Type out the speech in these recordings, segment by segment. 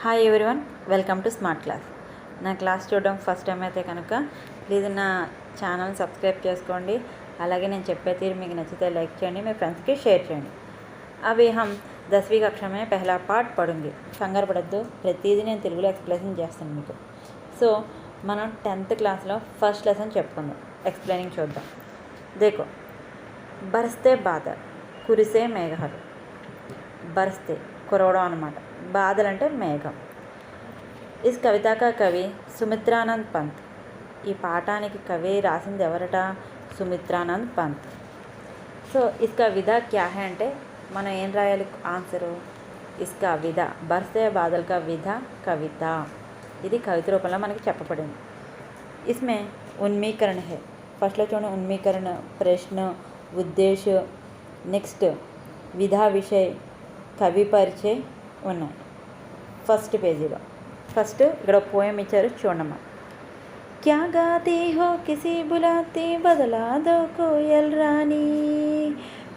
Hi everyone, welcome to smart class. నా class చూడడం first time అయితే కనుక ప్లీజ్ నా ఛానల్ సబ్స్క్రైబ్ చేసుకోండి. అలాగే నేను చెప్పే తీరు మీకు నచ్చితే లైక్ చేయండి, మీ ఫ్రెండ్స్కి షేర్ చేయండి. అవి హమ్ 10वीं कक्षा में पहला पाठ पढ़ेंगे. కంగారు పడద్దు, ప్రతిదీ నేను తెలుగులో ఎక్స్ప్లెయిన్ చేస్తాను మీకు. సో మనం 10th క్లాస్లో ఫస్ట్ లెసన్ చెప్పుకుందాం. ఎక్స్ప్లెయినింగ్ చూద్దాం. దేకో, బర్స్తే బాదల్, కురిసే మేఘాలు. బర్స్తే కురవడం అన్నమాట, బాదల్ అంటే మేఘం. ఇస్ కవిత కవి సుమిత్రానంద్ పంత్. ఈ పాఠానికి కవి రాసింది ఎవరట? సుమిత్రానంద్ పంత్. సో ఇస్కా విధా క్యా హై అంటే మనం ఏం రాయాలి ఆన్సరు? ఇస్కా విధ, బర్స్తే బాదల్ కా విధ కవిత. ఇది కవిత రూపంలో మనకి చెప్పబడింది. ఇస్మే ఉన్మీకరణ హై. ఫస్ట్లో చూడండి, ఉన్మీకరణ, ప్రశ్న, ఉద్దేశ, నెక్స్ట్ విధా విషయ, కవి పరిచయ ఉన్నాయి ఫస్ట్ పేజీలో. ఫస్ట్ ఇక్కడ పోయం ఇచ్చారు చూడమ్మా. क्या गाती हो किसी बुलाती बदला दो कोयल रानी,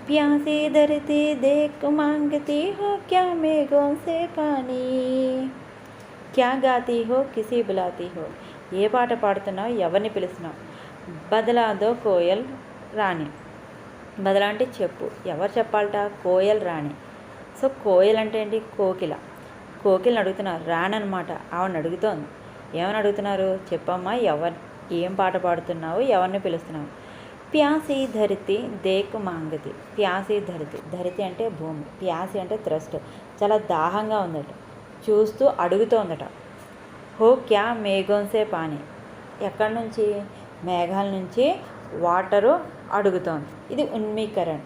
प्यासी धरती देख मांगती हो क्या मेघों से पानी. क्या गाती हो किसी बुलाती हो, ఏ పాట పాడుతున్నావు, ఎవరిని పిలుస్తున్నావు? బదలా దో కోయల్ రాణి. బదలా అంటే చెప్పు, ఎవరు చెప్పాలట? కోయల్ రాణి. సో కోయల్ అంటే ఏంటి? కోకిల. కోకిల్ని అడుగుతున్నారు, రాణి అనమాట. ఆవిడని అడుగుతోంది. ఏమని అడుగుతున్నారు? చెప్పమ్మా, ఏం పాట పాడుతున్నావు, ఎవరిని పిలుస్తున్నావు? ప్యాసి ధరితి దేక్ మాంగతి. ప్యాసి ధరితి, ధరితి అంటే భూమి, ప్యాసి అంటే త్రస్ట్, చాలా దాహంగా ఉందట, చూస్తూ అడుగుతోందట. హో క్యా మేఘంసే పాని, ఎక్కడి నుంచి? మేఘాల నుంచి వాటరు అడుగుతోంది. ఇది ఉన్మీకరణ.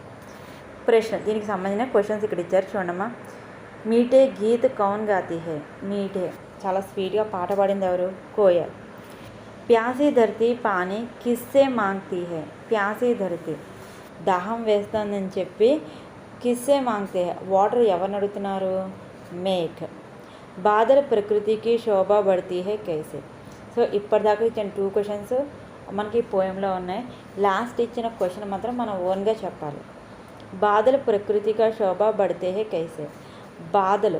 ప్రశ్న, దీనికి సంబంధించిన క్వశ్చన్స్ ఇక్కడ ఇచ్చారు చూడమ్మా. మీఠే గీత్ కౌన్ గాతి హై. మీఠే, చాలా స్వీట్గా పాట పాడింది ఎవరు? కోయల్. ప్యాసి ధరతి పానీ కిస్సే మాంగ్తీ హై. ప్యాసి ధరతి, దాహం వేస్తుందని చెప్పి కిస్సే మాంగ్తీ హై, వాటర్ ఎవరిని అడుగుతున్నారు? మేఘ్. బాదల్ ప్రకృతికి శోభా బడతీ హై కైసే. సో ఇప్పటిదాకా ఇచ్చిన 2 క్వశ్చన్స్ మనకి పోయంలో ఉన్నాయి. లాస్ట్ ఇచ్చిన క్వశ్చన్ మాత్రం మనం ఓన్గా చెప్పాలి. బాదల్ ప్రకృతిగా శోభా బడతే హై కైసే. బాదలు,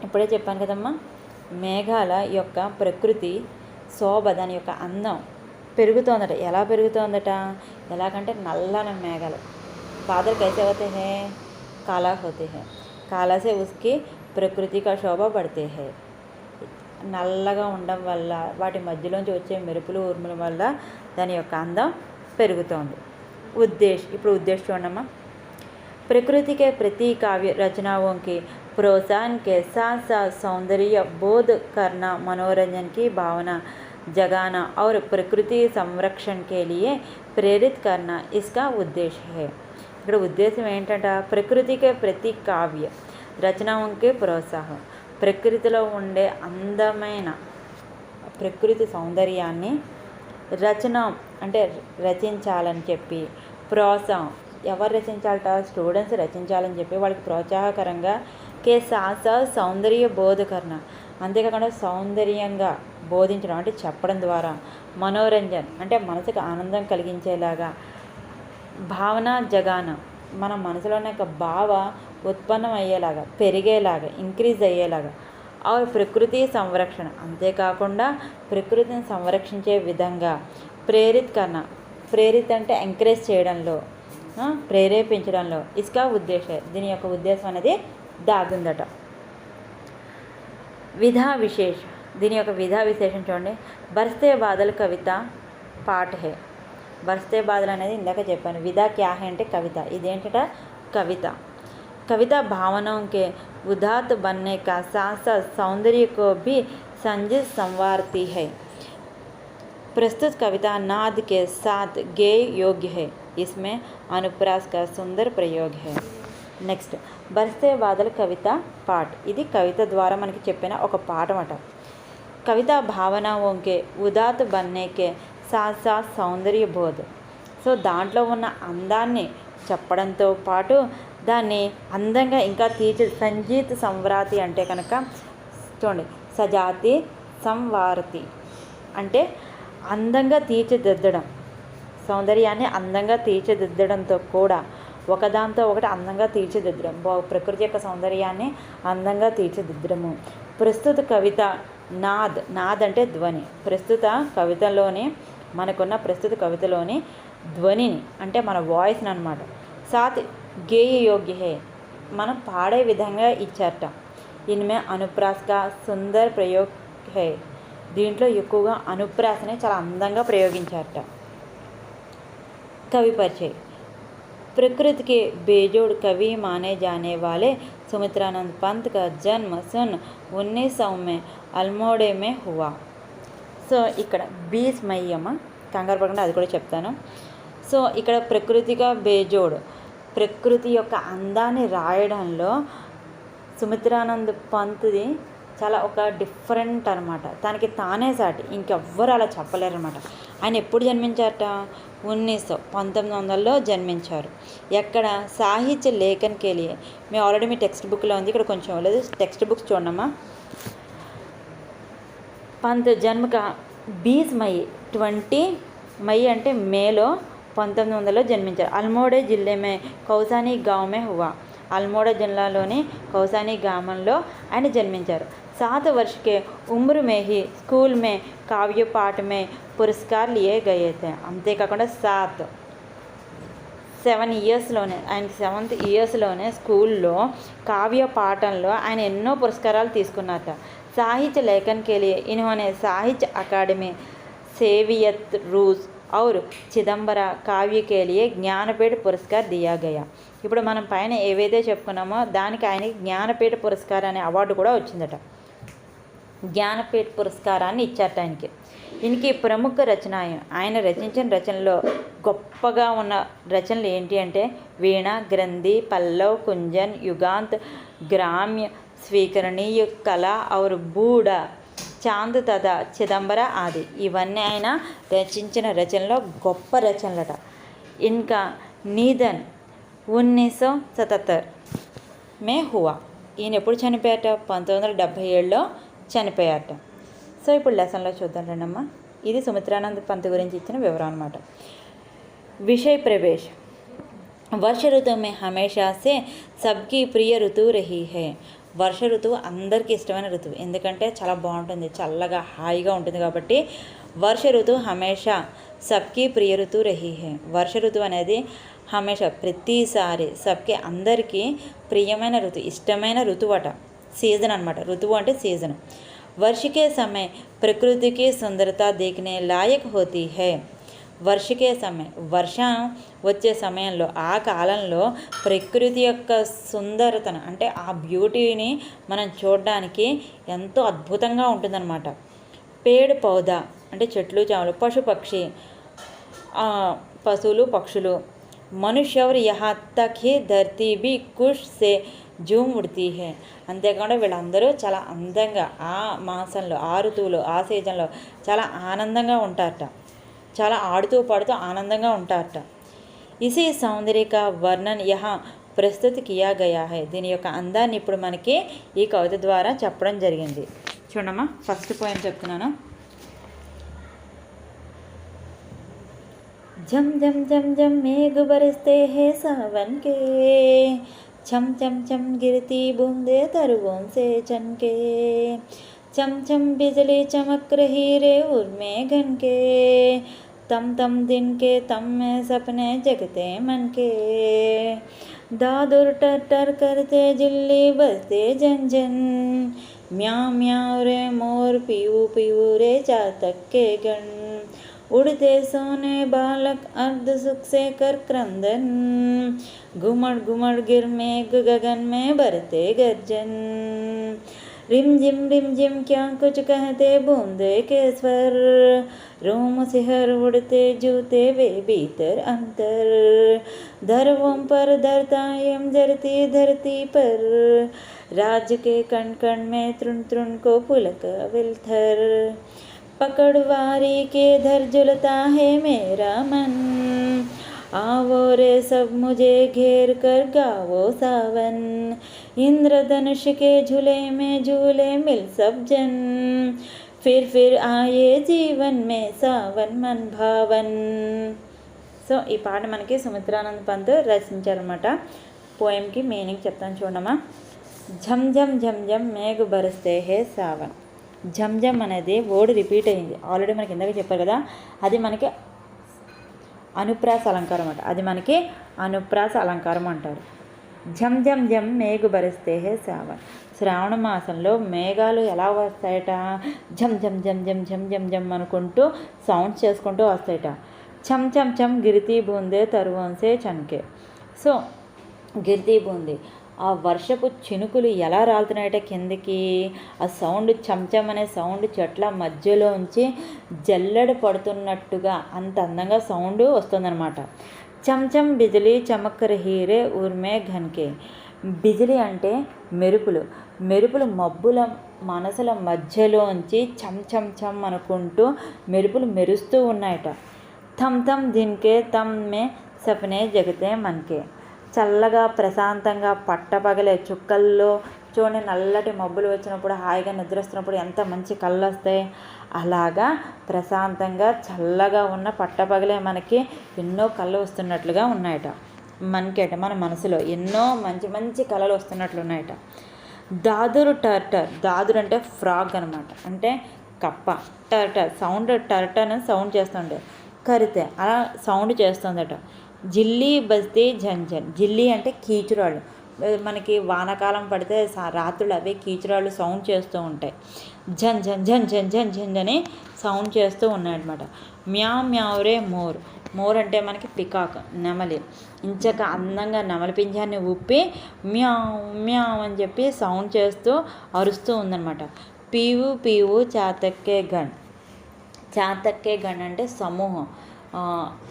ఇప్పుడే చెప్పాను కదమ్మా, మేఘాల యొక్క ప్రకృతి శోభ, దాని యొక్క అందం పెరుగుతోందట. ఎలా పెరుగుతోందట? ఎలాగంటే నల్లన మేఘాలు. బాదల్ కైసే హోతే హై? కాలా హోతే హై. కాలా సే ఉస్కి ప్రకృతి కా శోభ బడతే హై. నల్లగా ఉండడం వల్ల, వాటి మధ్యలోంచి వచ్చే మెరుపులు ఉరుముల వల్ల దాని యొక్క అందం పెరుగుతోంది. ఉద్దేశ్, ఇప్పుడు ఉద్దేశ్ చూడమ్మా. प्रकृति के प्रति काव्य रचनाओं के प्रोत्साहन के साथ साथ सौंदर्य बोध करना, मनोरंजन की भावना जगाना और प्रकृति संरक्षण के लिए प्रेरित करना इसका उद्देश्य है. ఇక్కడ ఉద్దేశం ఏంటంట? ప్రకృతికే ప్రతి కావ్య రచనకి ప్రోత్సాహం, ప్రకృతిలో ఉండే అందమైన ప్రకృతి సౌందర్యాన్ని రచన అంటే రచించాలని చెప్పి, ప్రోత్సాహం ఎవరు రచించాలట? స్టూడెంట్స్ రచించాలని చెప్పి వాళ్ళకి ప్రోత్సాహకరంగా, కే సాస సౌందర్య బోధకరణ, అంతేకాకుండా సౌందర్యంగా బోధించడం అంటే చెప్పడం ద్వారా, మనోరంజన్ అంటే మనసుకు ఆనందం కలిగించేలాగా, భావన జగాన మన మనసులోనే ఒక భావ ఉత్పన్నం అయ్యేలాగా, పెరిగేలాగా, ఇంక్రీజ్ అయ్యేలాగా, ఆ ప్రకృతి సంరక్షణ, అంతేకాకుండా ప్రకృతిని సంరక్షించే విధంగా, ప్రేరిత్ కన్నా, ప్రేరిత్ అంటే ఎంకరేజ్ చేయడంలో, ప్రేరేపించడంలో, ఇస్కా ఉద్దేశం, దీని యొక్క ఉద్దేశం అనేది దాగుందట. విధా విశేష, దీని యొక్క విధా విశేషం చూడండి. బర్స్తే బాదల్ కవిత పాఠ హే. బర్స్తే బాదల్ అనేది ఇందాక చెప్పాను. విధా క్యా హై అంటే కవిత. ఇదేంటట? కవిత. కవిత భావనోं के उदात्त बनने का साथ साथ सौंदर्य को भी संजित संवारती है. प्रस्तुत कविता नाद के साथ गेय योग्य है. इसमें अनुप्रास का सुंदर प्रयोग है. నెక్స్ట్ బర్స్తే బాదల్ కవిత పాఠ. ఇది కవిత ద్వారా మనకి చెప్పిన ఒక పాఠం అట. కవిత భావనోంకే ఉదాత్ బన్నేకే సాత్ సాత్ సౌందర్య బోధ్. సో దాంట్లో ఉన్న అందాన్ని చెప్పడంతో పాటు దాన్ని అందంగా ఇంకా సంజీత్ సంవ్రాతి అంటే కనుక చూడండి, సజాతి సంవారతి అంటే అందంగా తీర్చిదిద్దడం, సౌందర్యాన్ని అందంగా తీర్చిదిద్దడంతో కూడా ఒకదాంతో ఒకటి అందంగా తీర్చిదిద్దడం, ప్రకృతి యొక్క సౌందర్యాన్ని అందంగా తీర్చిదిద్దడము, ప్రస్తుత కవిత నాద్ అంటే ధ్వని. ప్రస్తుత కవితలోని మనకున్న ప్రస్తుత కవితలోని ధ్వనిని అంటే మన వాయిస్ని అనమాట. సాత్ గేయ యోగ్య హే, మనం పాడే విధంగా ఇచ్చారట. ఇన్మే అనుప్రాస్ కా సుందర్ ప్రయోగ్ హే, దీంట్లో ఎక్కువగా అనుప్రాసని చాలా అందంగా ప్రయోగించారట. कवि परिचय। प्रकृति के बेजोड़ कवि माने जाने वाले सुमित्रानंद पंत का जन्म सन 1900 में अल्मोड़े में हुआ। సో ఇక్కడ 20 మై అమ్మ, కంగారు పడకుండా అది కూడా చెప్తాను. సో ఇక్కడ ప్రకృతిగా బేజోడ్, ప్రకృతి యొక్క అందాన్ని రాయడంలో సుమిత్రానంద్ పంత్ది చాలా ఒక డిఫరెంట్ అనమాట. తనకి తానే సాటి, ఇంకెవ్వరు అలా చెప్పలేరు అనమాట. ఆయన ఎప్పుడు జన్మించారట? 1900 జన్మించారు. ఎక్కడ? సాహిత్య లేఖన్ కేలియే. మేము ఆల్రెడీ మీ టెక్స్ట్ బుక్లో ఉంది, ఇక్కడ కొంచెం లేదు, టెక్స్ట్ బుక్స్ చూడమ్మా. పంత్ జన్మక 20 మై, 20 మై అంటే మేలో 1900 జన్మించారు. అల్మోడే జిల్లేమే కౌసానీ గావమే హువా. అల్మోడా జిల్లాలోని కౌసానీ గ్రామంలో ఆయన జన్మించారు. 7 वर्ष के उम्र में ही स्कूल में काव्य पाठ में पुरस्कार लिए गए थे. అంతేకాకుండా 7 ఇయర్స్లోనే, ఆయనకి 7th ఇయర్స్లోనే స్కూల్లో కావ్య పాఠంలో ఆయన ఎన్నో పురస్కారాలు తీసుకున్నారట. साहित्य लेखन के लिए इन्होंने साहित्य अकादमी, सेवियत रूस और चिदंबरा काव्य के लिए ज्ञानपीठ पुरस्कार दिया गया. ఇప్పుడు మనం పైన ఏవైతే చెప్పుకున్నామో దానికి ఆయనకి జ్ఞానపీఠ పురస్కారం అనే అవార్డు కూడా వచ్చిందట. జ్ఞానపీఠ పురస్కారాన్ని ఇచ్చారట ఆయనకి. ఈయనకి ప్రముఖ రచనాయం, ఆయన రచించిన రచనలో గొప్పగా ఉన్న రచనలు ఏంటి అంటే వీణ, గ్రంథి, పల్లవ్, కుంజన్, యుగాంత్, గ్రామ్య, స్వీకరణీయ, కళ ఔర్ బూఢ, చాంద్ తథా చిదంబర ఆది. ఇవన్నీ ఆయన రచించిన రచనలో గొప్ప రచనలట. ఇంకా నిధన్ 1977 మే హువా. ఈయన ఎప్పుడు చనిపోయారట? 1977లో చనిపోయారట. సో ఇప్పుడు లెసన్లో చూద్దాం రండమ్మా. ఇది సుమిత్రానంద్ పంత్ గురించి ఇచ్చిన వివరం అనమాట. విషయ ప్రవేశ్. వర్ష ఋతువు మే హమేషా సే సబ్కి ప్రియ ఋతువు రహీ హై. వర్ష ఋతువు అందరికీ ఇష్టమైన ఋతువు, ఎందుకంటే చాలా బాగుంటుంది, చల్లగా హాయిగా ఉంటుంది కాబట్టి వర్ష ఋతువు హమేషా సబ్కి ప్రియ ఋతువు రహీ హై. వర్ష ఋతువు అనేది హమేషా ప్రతిసారి సబ్కి అందరికీ ప్రియమైన ఋతువు, ఇష్టమైన ఋతువు అట. సీజన్ అనమాట, ఋతువు అంటే సీజన్. వర్షకే సమయ ప్రకృతికి సుందరత దేఖనే లాయక్ హోతీ హై. వర్షకే సమయం, వర్షం వచ్చే సమయంలో, ఆ కాలంలో ప్రకృతి యొక్క సుందరతను అంటే ఆ బ్యూటీని మనం చూడడానికి ఎంతో అద్భుతంగా ఉంటుందన్నమాట. పేడ్ పౌదా అంటే చెట్లు చేమలు, పశు పక్షి పశువులు పక్షులు, మనుష్య और यहाँ तक ही धरती भी खुश से झूम उड़ती है. అంతేకాకుండా వీళ్ళందరూ చాలా అందంగా ఆ మాసంలో, ఆ ఋతువులో, ఆ సీజన్లో చాలా ఆనందంగా ఉంటారట, చాలా ఆడుతూ పాడుతూ ఆనందంగా ఉంటారట. ఇసి సౌందర్య వర్ణన్ యహా ప్రస్తుత కియా గయా హై. దీని యొక్క అందాన్ని ఇప్పుడు మనకి ఈ కవిత ద్వారా చెప్పడం జరిగింది. చూడమ్మా, ఫస్ట్ పోయం చెప్తున్నాను. झम झम झम झम मेघ बरसते हैं सावन के, छम छम छम गिरती बूंदे तरुओं से चनके, चम चम बिजली चमक रही रे उर्मे घन के, तम तम दिन के तम में सपने जगते मन के, दादुर टर टर करते जिल्ली बजते जन जन, म्याऊ म्याऊ रे मोर पीऊ पीऊ रे चातक के गण, उड़ते सोने बालक अर्ध सुख से कर क्रंदन, घुमड़ घुमड़ गिर मेघ गगन में बरते गर्जन, रिम झिम क्या कुछ कहते बूंदे के स्वर, रोम सिहर उड़ते जूते वे भीतर अंतर, धरवों पर धरतायम धरती धरती पर, राज के कण कण में तृण तृण को पुलक विलथर, पकड़वारी के धर झुलता है मेरा मन, आवो रे सब मुझे घेर कर गावो सावन, इंद्रधनुष के झूले में झूले मिल सब जन, फिर आए जीवन में सावन मन भावन. సో ఈ పాట మనకి సుమిత్రానంద్ పంత్ రచించారన్నమాట. పోయంకి మీనింగ్ చెప్తాను చూడమ్మా. ఝమ్ ఝమ్ ఝమ్ ఝమ్ మేఘ బరస్తే హే సావన్. ఝమ్ ఝమ్ అనేది వర్డ్ రిపీట్ అయింది, ఆల్రెడీ మనకి ఇందాక చెప్పారు కదా, అది మనకి అనుప్రాస అలంకారం అంట, అది మనకి అనుప్రాస అలంకారం అంటారు. ఝమ్ ఝమ్ ఝమ్ మేఘ బరస్తే హే సావన్. శ్రావణ మాసంలో మేఘాలు ఎలా వస్తాయట, ఝమ్ ఝమ్ ఝమ్ ఝమ్ ఝమ్ ఝమ్ ఝమ్ అనుకుంటూ సౌండ్స్ చేసుకుంటూ వస్తాయట. చమ్ చమ్ చమ్ గిరితీ బూందే తరువంసే చన్కే. సో గిరితీ బూంది, ఆ వర్షపు చినుకులు ఎలా రాలుతున్నాయట కిందకి, ఆ సౌండ్ చంచం అనే సౌండ్ చెట్ల మధ్యలోంచి జల్లెడ పడుతున్నట్టుగా అంత అందంగా సౌండ్ వస్తుందన్నమాట. చంచం బిజిలీ చమక్ రహీ రే ఊర్మే ఘన్కే. బిజిలీ అంటే మెరుపులు, మెరుపులు మబ్బుల మనసుల మధ్యలోంచి చమ్ చమ్ చమ్ అనుకుంటూ మెరుపులు మెరుస్తూ ఉన్నాయట. థమ్ థమ్ దిన్కే తమ్ మే సపనే జగతే మన్కే. చల్లగా ప్రశాంతంగా పట్టపగలే చుక్కల్లో చూడండి, నల్లటి మబ్బులు వచ్చినప్పుడు హాయిగా నిద్రొస్తున్నప్పుడు ఎంత మంచి కళ్ళు వస్తాయి. అలాగా ప్రశాంతంగా చల్లగా ఉన్న పట్టపగలే మనకి ఎన్నో కళ్ళు వస్తున్నట్లుగా ఉన్నాయట. మనకేట మన మనసులో ఎన్నో మంచి మంచి కళలు వస్తున్నట్లు ఉన్నాయట. దాదురు టర్టర్, దాదురు అంటే ఫ్రాగ్ అనమాట, అంటే కప్ప. టర్టర్ సౌండ్, టర్టర్ అని సౌండ్ చేస్తుండే, కరితే అలా సౌండ్ చేస్తుందట. జిల్లీ బస్తీ ఝంఝన్. జిల్లీ అంటే కీచురాళ్ళు, మనకి వానాకాలం పడితే రాత్రులు అవే కీచురాళ్ళు సౌండ్ చేస్తూ ఉంటాయి. ఝన్ ఝన్ ఝన్ ఝన్ ఝన్ ఝన్ అని సౌండ్ చేస్తూ ఉన్నాయన్నమాట. మ్యావ్ మ్యావ్ రే మోర్. మోర్ అంటే మనకి పికాక్, నెమలి. ఇంచక అందంగా నెమలి పింఛాన్ని ఊపి మ్యావ్ మ్యావ్ అని చెప్పి సౌండ్ చేస్తూ అరుస్తూ ఉందన్నమాట. పీవు పీవు చాతక్కే గన్. చాతక్కే గన్ అంటే సమూహం.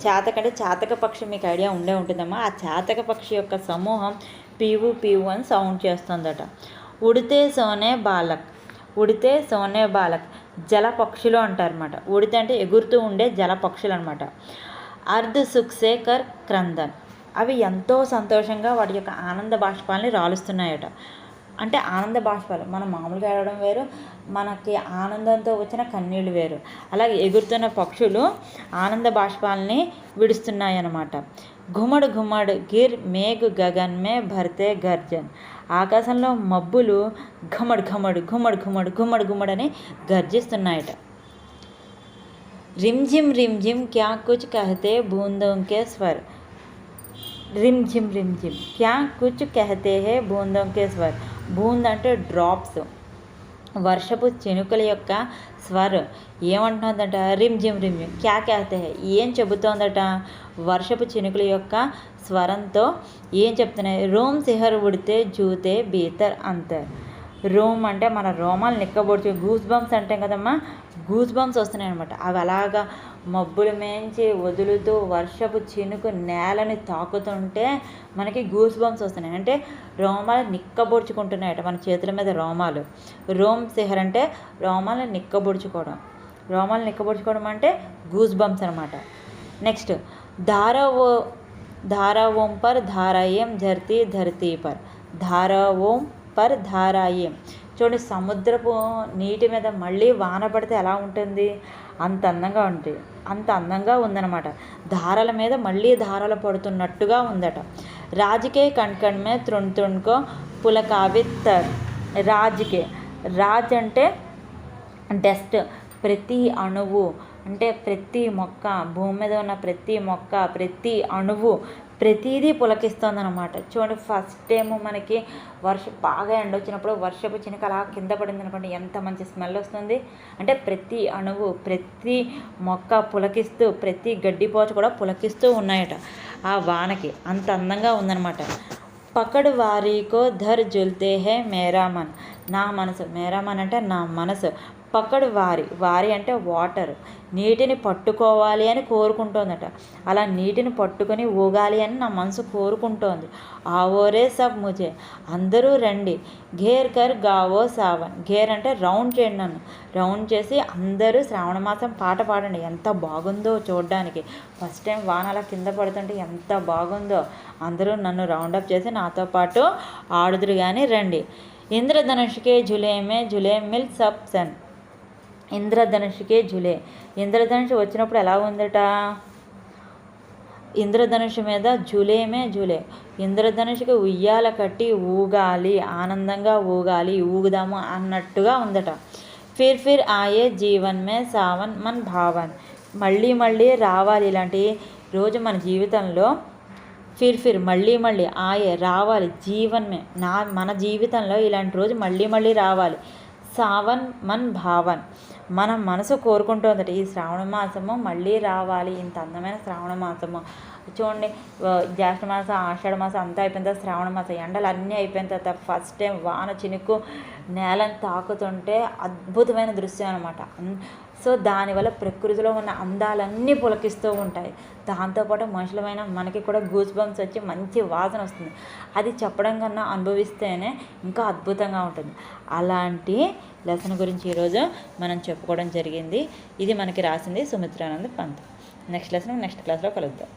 చాతక అంటే చాతక పక్షి, మీకు ఐడియా ఉండే ఉంటుందమ్మా. ఆ చాతక పక్షి యొక్క సమూహం పీవు పీవు అని సౌండ్ చేస్తుందట. ఉడితే సోనే బాలక్. ఉడితే సోనే బాలక్ జల పక్షులు అంటారన్నమాట. ఉడితే అంటే ఎగురుతూ ఉండే జల పక్షులు అనమాట. అర్ధ్ సుఖ్సే కర్ క్రందన్. అవి ఎంతో సంతోషంగా వాటి యొక్క ఆనంద బాష్పాలని రాలుస్తున్నాయట. అంటే ఆనంద బాష్పాలు, మనం మామూలుగా ఏడవడం వేరు, మనకి ఆనందంతో వచ్చిన కన్నీళ్ళు వేరు. అలాగే ఎగురుతున్న పక్షులు ఆనంద బాష్పాలని విడుస్తున్నాయి అన్నమాట. ఘుమడ్ ఘుమడ్ గిర్ మేఘ్ గగన్ మే భర్తే గర్జన్. ఆకాశంలో మబ్బులు ఘమడ్ ఘమడ్ ఘుమడ్ ఘుమడ్ ఘుమడ్ ఘుమడ్ అని గర్జిస్తున్నాయట. रिमझिम रिमझिम क्या कुछ कहते बूंदों के स्वर. रिमझिम रिमझिम क्या कुछ कहते हैं बूंदों के स्वर. బూంద్ అంటే డ్రాప్స్, వర్షపు చినుకుల యొక్క స్వర్ ఏమంటుందట, రిమ్జిమ్ రిమ్జిమ్. క్యా कहते हैं ఏం చెబుతోందట, వర్షపు చినుకుల యొక్క స్వరంతో ఏం చెప్తున్నాయి. రోమ్ సిహర్ ఉడితే జూతే బీతర్ అంతర్. రోమ్ అంటే మన రోమాలు నిక్కబొడుచు, గూస్ బంప్స్ అంటాం కదమ్మా, గూస్ బంప్స్ వస్తున్నాయి అనమాట. అవి అలాగా మబ్బుల మేంచి వదులుతూ వర్షపు చినుకు నేలని తాకుతుంటే మనకి గూస్ బంప్స్ వస్తున్నాయి. అంటే రోమాలు నిక్కబొడుచుకుంటున్నాయట మన చేతుల మీద రోమాలు. రోమ్ సిహర్ అంటే రోమాలు నిక్కబొడుచుకోవడం, రోమాలు నిక్కబొడుచుకోవడం అంటే గూస్ బంప్స్ అనమాట. నెక్స్ట్ धाराओं पर धाराएं झरती धरती पर. धाराओं पर धाराएं. చూడండి, సముద్రపు నీటి మీద మళ్ళీ వాన పడితే ఎలా ఉంటుంది, అంత అందంగా ఉంటుంది, అంత అందంగా ఉందన్నమాట. ధారల మీద మళ్ళీ ధారలు పడుతున్నట్టుగా ఉందట. రాజుకే కణ్కణ్మే తృణ్ తృణ్కో పులకావిత్తర్. రాజుకే, రాజ్ అంటే డస్ట్, ప్రతి అణువు అంటే ప్రతి మొక్క, భూమి మీద ఉన్న ప్రతి మొక్క, ప్రతి అణువు, ప్రతిదీ పులకిస్తుందన్నమాట. చూడండి, ఫస్ట్ టైము మనకి బాగా ఎండ వచ్చినప్పుడు వర్షపు చినుక అలా కింద పడింది అనుకోండి, ఎంత మంచి స్మెల్ వస్తుంది. అంటే ప్రతి అణువు, ప్రతి మొక్క పులకిస్తూ, ప్రతి గడ్డిపోచ కూడా పులకిస్తూ ఉన్నాయట ఆ వానకి. అంత అందంగా ఉందన్నమాట. పకడ్ వారీకో ధర్ జుల్తే హే మేరామన్. నా మనసు, మేరామన్ అంటే నా మనసు. పకడ్ వారి, వారి అంటే వాటర్, నీటిని పట్టుకోవాలి అని కోరుకుంటోందట. అలా నీటిని పట్టుకొని ఊగాలి అని నా మనసు కోరుకుంటోంది. ఆవోరే సబ్ ముజే, అందరూ రండి. ఘేర్ కర్ గావో సావన్. ఘేర్ అంటే రౌండ్ చేయండి, నన్ను రౌండ్ చేసి అందరూ శ్రావణ మాసం పాట పాడండి. ఎంత బాగుందో చూడడానికి, ఫస్ట్ టైం వాన అలా కింద పడుతుంటే ఎంత బాగుందో. అందరూ నన్ను రౌండప్ చేసి నాతో పాటు ఆడుదురు కానీ రండి. ఇంద్రధనుష్కే జులేమే జులే మిల్ సబ్ సన్. ఇంద్రధనుష్కే జులే. ఇంద్రధనుష్ వచ్చినప్పుడు ఎలా ఉందట, ఇంద్రధనుషు మీద జూలేమే జూలే, ఇంద్రధనుషుకి ఉయ్యాల కట్టి ఊగాలి, ఆనందంగా ఊగాలి, ఊగుదాము అన్నట్టుగా ఉందట. ఫిర్ ఫిర్ ఆయే జీవన్ మే సావన్ మన్ భావన్, మళ్ళీ మళ్ళీ రావాలి ఇలాంటి రోజు మన జీవితంలో. ఫిర్ ఫిర్ మళ్ళీ మళ్ళీ, ఆయే రావాలి, జీవన్ మే మన జీవితంలో ఇలాంటి రోజు మళ్ళీ మళ్ళీ రావాలి. సావన్ మన్ భావన్, మన మనసు కోరుకుంటుందట ఈ శ్రావణ మాసము మళ్ళీ రావాలి, ఇంత అందమైన శ్రావణ మాసము. చూడండి, జ్యేష్ఠ మాసం, ఆషాఢ మాసం అంతా అయిపోయిన తర్వాత శ్రావణ మాసం ఎండలు అన్నీ అయిపోయిన తర్వాత ఫస్ట్ టైం వాన చినుకు నేలను తాకుతుంటే అద్భుతమైన దృశ్యం అనమాట. సో దానివల్ల ప్రకృతిలో ఉన్న అందాలన్నీ పులకిస్తూ ఉంటాయి. దాంతోపాటు మనుషులమైన మనకి కూడా గూస్ బంప్స్ వచ్చి మంచి వాసన వస్తుంది. అది చెప్పడం కన్నా అనుభవిస్తేనే ఇంకా అద్భుతంగా ఉంటుంది. అలాంటి లెసన్ గురించి ఈరోజు మనం చెప్పుకోవడం జరిగింది. ఇది మనకి రాసింది సుమిత్రానంద పంత్. నెక్స్ట్ లెసన్ నెక్స్ట్ క్లాస్లో కలుద్దాం.